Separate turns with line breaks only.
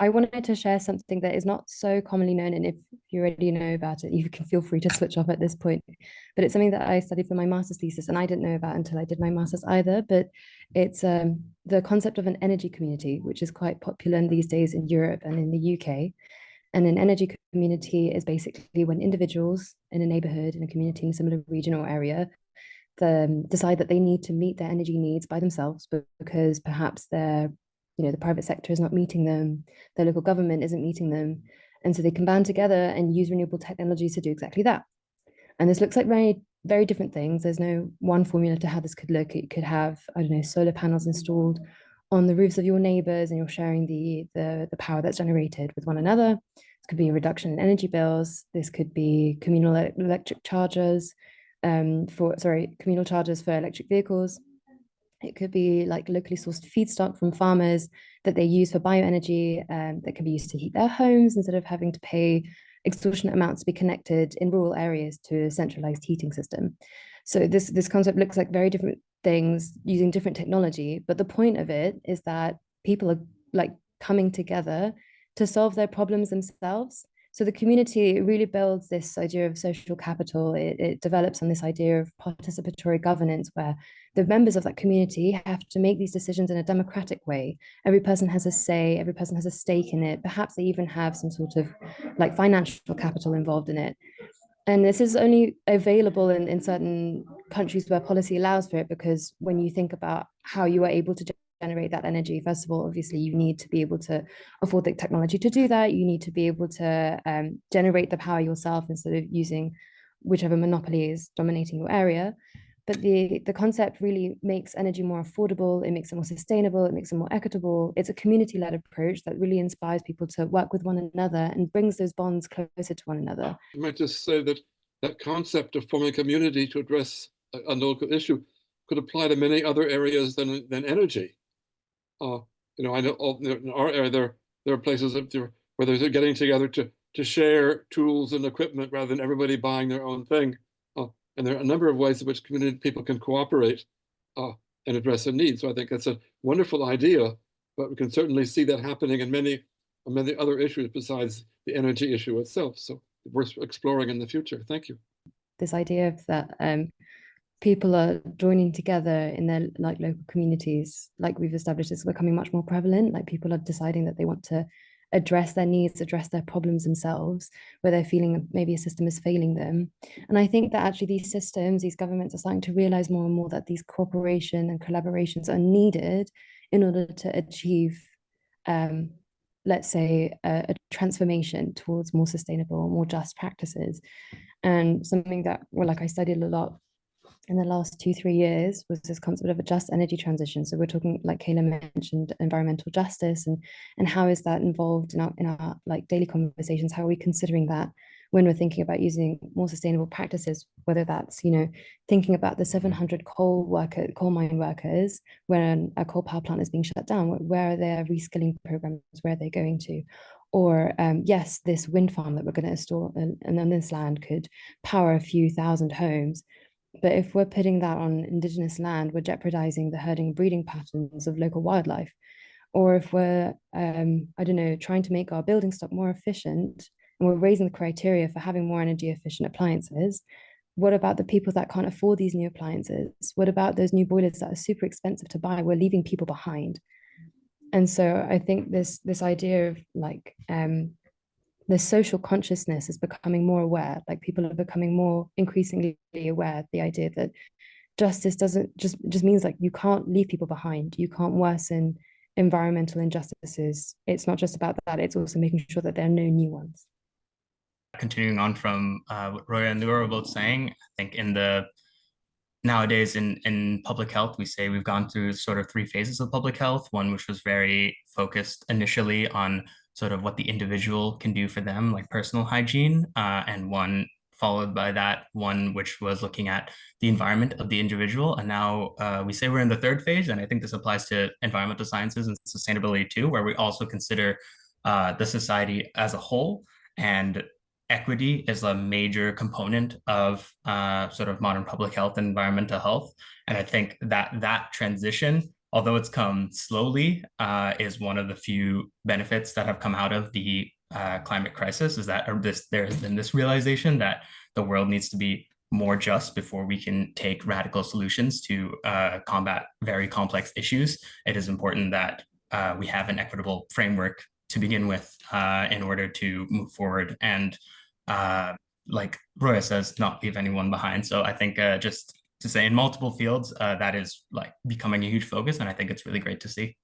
I wanted to share something that is not so commonly known, and if you already know about it, you can feel free to switch off at this point. But it's something that I studied for my master's thesis, and I didn't know about until I did my master's either. But it's the concept of an energy community, which is quite popular in these days in Europe and in the UK. And an energy community is basically when individuals in a neighborhood, in a community, in a similar region or area, decide that they need to meet their energy needs by themselves because perhaps the private sector is not meeting them, their local government isn't meeting them, and so they can band together and use renewable technologies to do exactly that. And this looks like very very different things. There's no one formula to how this could look. It could have, I don't know, solar panels installed on the roofs of your neighbors, and you're sharing the power that's generated with one another. This could be a reduction in energy bills. This could be electric chargers, communal chargers for electric vehicles. It could be like locally sourced feedstock from farmers that they use for bioenergy, that can be used to heat their homes instead of having to pay extortionate amounts to be connected in rural areas to a centralized heating system. So this concept looks like very different things using different technology, but the point of it is that people are like coming together to solve their problems themselves. So the community really builds this idea of social capital. It develops on this idea of participatory governance, where the members of that community have to make these decisions in a democratic way. Every person has a say, every person has a stake in it. Perhaps they even have some sort of like financial capital involved in it. And this is only available in certain countries where policy allows for it, because when you think about how you are able to generate that energy, first of all, obviously, you need to be able to afford the technology to do that. You need to be able to generate the power yourself instead of using whichever monopoly is dominating your area. But the concept really makes energy more affordable, it makes it more sustainable, it makes it more equitable. It's a community-led approach that really inspires people to work with one another and brings those bonds closer to one another.
I might just say that that concept of forming a community to address a local issue could apply to many other areas than energy. Uh, I know in our area there are places where they're getting together to share tools and equipment rather than everybody buying their own thing. And there are a number of ways in which community people can cooperate and address their needs. So I think that's a wonderful idea, but we can certainly see that happening in many other issues besides the energy issue itself. So worth exploring in the future. Thank you.
This idea of that people are joining together in their like local communities, like we've established, is becoming much more prevalent. Like people are deciding that they want to address their needs, address their problems themselves, where they're feeling maybe a system is failing them. And I think that actually these systems, these governments are starting to realize more and more that these cooperation and collaborations are needed in order to achieve, um, let's say, a transformation towards more sustainable, more just practices. And something that, well, like I studied a lot in the last 2 3 years was this concept of a just energy transition. So we're talking, like Kayla mentioned, environmental justice, and how is that involved in our like daily conversations? How are we considering that when we're thinking about using more sustainable practices? Whether that's thinking about the 700 coal mine workers when a coal power plant is being shut down. Where are their reskilling programs? Where are they going to? Or yes, this wind farm that we're going to install and on this land could power a few thousand homes, but if we're putting that on indigenous land, we're jeopardizing the herding and breeding patterns of local wildlife. Or if we're, I don't know, trying to make our building stock more efficient and we're raising the criteria for having more energy efficient appliances, what about the people that can't afford these new appliances? What about those new boilers that are super expensive to buy? We're leaving people behind. And so I think this idea of like the social consciousness is becoming more aware. Like people are becoming more increasingly aware of the idea that justice doesn't just means like you can't leave people behind. You can't worsen environmental injustices. It's not just about that. It's also making sure that there are no new ones.
Continuing on from what Roya and Lua were both saying, I think in the nowadays in public health, we say we've gone through sort of three phases of public health. One which was very focused initially on sort of what the individual can do for them, like personal hygiene, and one followed by that one which was looking at the environment of the individual. And now we say we're in the third phase, and I think this applies to environmental sciences and sustainability too, where we also consider the society as a whole, and equity is a major component of sort of modern public health and environmental health. And I think that that transition although it's come slowly, is one of the few benefits that have come out of the climate crisis. Is that there has been this realization that the world needs to be more just before we can take radical solutions to combat very complex issues. It is important that we have an equitable framework to begin with in order to move forward and, like Roya says, not leave anyone behind. So I think just to say in multiple fields, that is like becoming a huge focus, and I think it's really great to see.